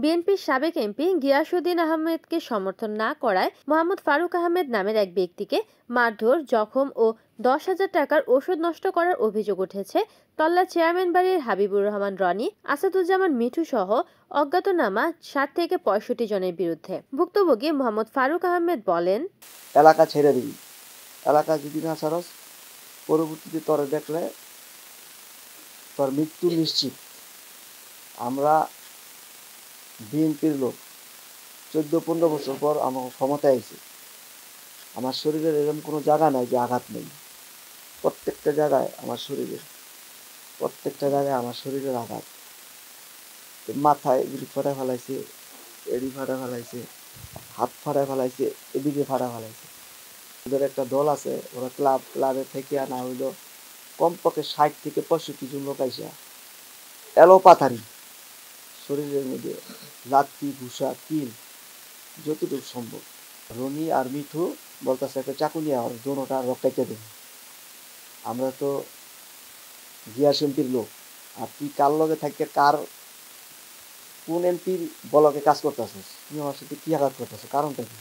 বিএনপির সাবেক এমপি গিয়াসউদ্দিন আহমেদকে সমর্থন না করায় মোহাম্মদ ফারুক আহমেদ নামের এক ব্যক্তিকে মারধর, জখম ও 10,000 টাকার ওষুধ নষ্ট করার অভিযোগ উঠেছে তল্লা চেয়ারম্যান বাড়ির হাবিবুর রহমান রনি, আসাদুজ্জামান মিঠু সহ অজ্ঞাতনামা 60 থেকে 65 জনের বিরুদ্ধে। ভুক্তভোগী মোহাম্মদ ফারুক আহমেদ বলেন, এলাকা ছেড়ে দিবি, এলাকা যদি না ছাড়স পরবর্তীতে তোরে দেখলে তোর মৃত্যু নিশ্চিত। আমরা বিএনপির লোক, 14-15 বছর পর আমার ক্ষমতায় আইছি। আমার শরীরের এরকম কোনো জায়গা নাই যে আঘাত নেই। প্রত্যেকটা জায়গায় আমার শরীরের আঘাত। মাথায় এদিকে ফাটা ফেলাইছে, এদিকে ফাটা ফেলাইছে, হাত ফাটা ফেলাইছে, এদিকে ফাটা ফেলাইছে। ওদের একটা দল আছে, ওরা ক্লাবে থেকে আনা হইলো কমপক্ষে 60 থেকে 65 জন লোক আইসা এলোপাথারি শরীরের মধ্যে লাত্তি, ঘুষা, কিল যতটুকু সম্ভব। রনি আর মিঠু বলতেছে একটা চাকু নিয়ে আমার দোনোটা রক্তাইতে দেবে। আমরা তো গিয়াস এমপির লোক, আর তুই কার লগে থাকতে কোন এমপির বলকে কাজ করতেছিস? তুই আমার সাথে কি আঘাত করতেছ? কারণটা কি?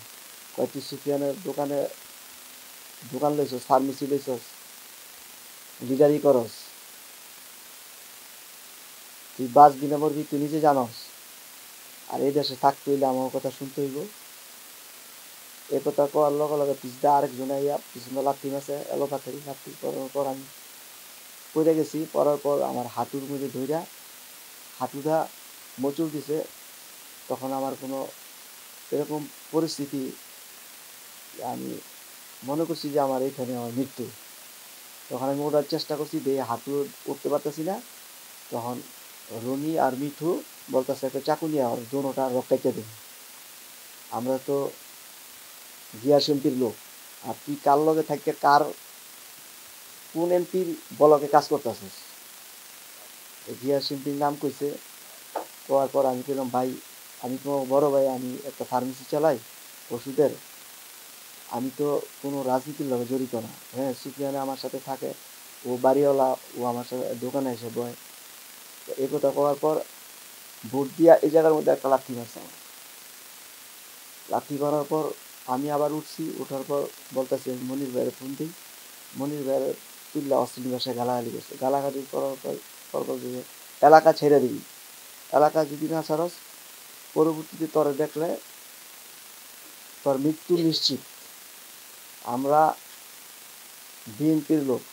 তুই সুফিয়ানের দোকান লইছস, ফার্মেসি লইছস, লিডারি করস, তুই বাঁচবি না মরবি তুই নিজে জানস। আর এই দেশে থাকতে হইলে আমার কথা শুনতে হইব। এ কথা করার লগে লগে পিছদা আরেকজন আইয়া পিছনে লাথি মারছে, এলোপাথারি লাথি করার পর আমি পড়ে গেছি। পড়ার পর আমার হাঁটুর মধ্যে ধইরা হাঁটুটা মোচড় দিছে। তখন আমার কোনো এরকম পরিস্থিতি, আমি মনে করছি যে আমার এইখানে আমার মৃত্যু। তখন আমি ওঠার চেষ্টা করছি, দিয়ে হাঁটু উঠতে পারতেছি না। তখন রনি আর মিঠু বলতেছে একটা চাকু নিয়ে আমার দোনোটা রক্তাইতে দেবে। আমরা তো গিয়াস এমপির লোক, আর তুই কার লগে থাকতে কোন এমপির বলকে কাজ করতেছিস? গিয়াস এমপির নাম কইছে। করার পর আমি বললাম, ভাই আমি তো বড় ভাই, আমি একটা ফার্মেসি চালাই ওষুধের, আমি তো কোনো রাজনীতির লগে জড়িত না। হ্যাঁ, সুফিয়ানে আমার সাথে থাকে, ও বাড়িওয়ালা, ও আমার সাথে দোকানে এসে বয়। এই কথা করার পর ভোট দিয়া এই জায়গার মধ্যে একটা লাথি মারছে আমার। লাথি মারার পর আমি আবার উঠছি, ওঠার পর বলতেছি মনির ভাইয়ের ফোন দিই। মনির ভাইয়ের তুল্লা অশ্লীল ভাষায় গালাগালি করছে। গালাগালি করার পর যে এলাকা ছেড়ে দিবি, এলাকা যদি না ছাড়স পরবর্তীতে তোরে দেখলে তোর মৃত্যু নিশ্চিত। আমরা বিএনপির লোক,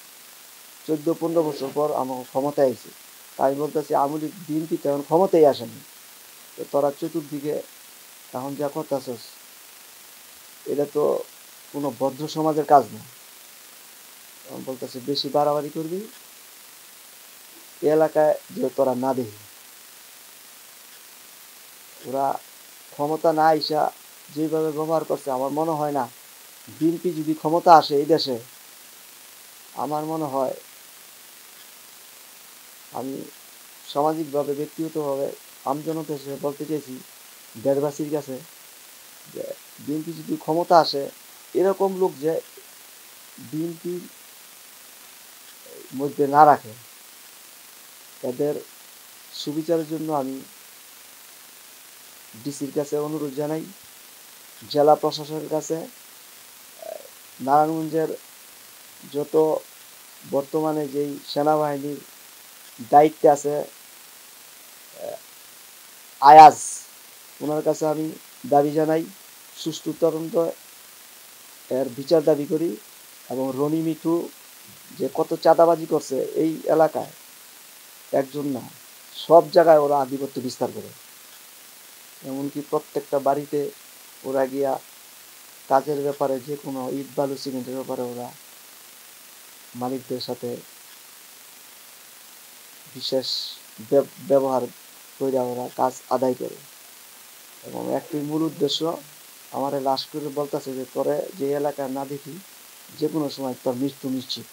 14-15 বছর পর আমার ক্ষমতায় আইছি। তাই বলতেছি আমি বিএনপি তখন ক্ষমতায় আসেনি, তো তোরা চতুর্দিকে এখন যা করতেছস এটা তো কোনো ভদ্র সমাজের কাজ না। বলতেছে বেশি বাড়াবাড়ি করবি এ এলাকায় যে তোরা না দেখি। ওরা ক্ষমতা না আইসা যেভাবে ব্যবহার করছে, আমার মনে হয় না বিএনপি যদি ক্ষমতা আসে এই দেশে, আমার মনে হয় আমি সামাজিকভাবে ব্যক্তিগতভাবে আমজনতা হিসেবে বলতে চাইছি দেশবাসীর কাছে যে বিএনপি যদি ক্ষমতা আসে, এরকম লোক যে বিএনপির মধ্যে না রাখে, এদের সুবিচারের জন্য আমি ডিসির কাছে অনুরোধ জানাই, জেলা প্রশাসনের কাছে, নারায়ণগঞ্জের যত বর্তমানে যেই সেনাবাহিনীর দায়িত্বে আছে আয়াজ, ওনার কাছে আমি দাবি জানাই সুষ্ঠু তদন্ত এর বিচার দাবি করি। এবং রনি মিঠু যে কত চাঁদাবাজি করছে এই এলাকায়, একজন না সব জায়গায় ওরা আধিপত্য বিস্তার করে। এমনকি প্রত্যেকটা বাড়িতে ওরা গিয়া কাজের ব্যাপারে, যে কোনো ইট বালু সিমেন্টের ব্যাপারে ওরা মালিকদের সাথে বিশেষ ব্যবহার করে ওরা কাজ আদায় করে। এবং একটি মূল উদ্দেশ্য আমার লাশ করে বলতেছে যে তোরে যে এলাকায় না দেখি যে কোনো সময় তোর মৃত্যু নিশ্চিত।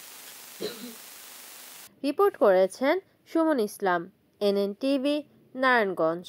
রিপোর্ট করেছেন সুমন ইসলাম, এনএন টিভি, নারায়ণগঞ্জ।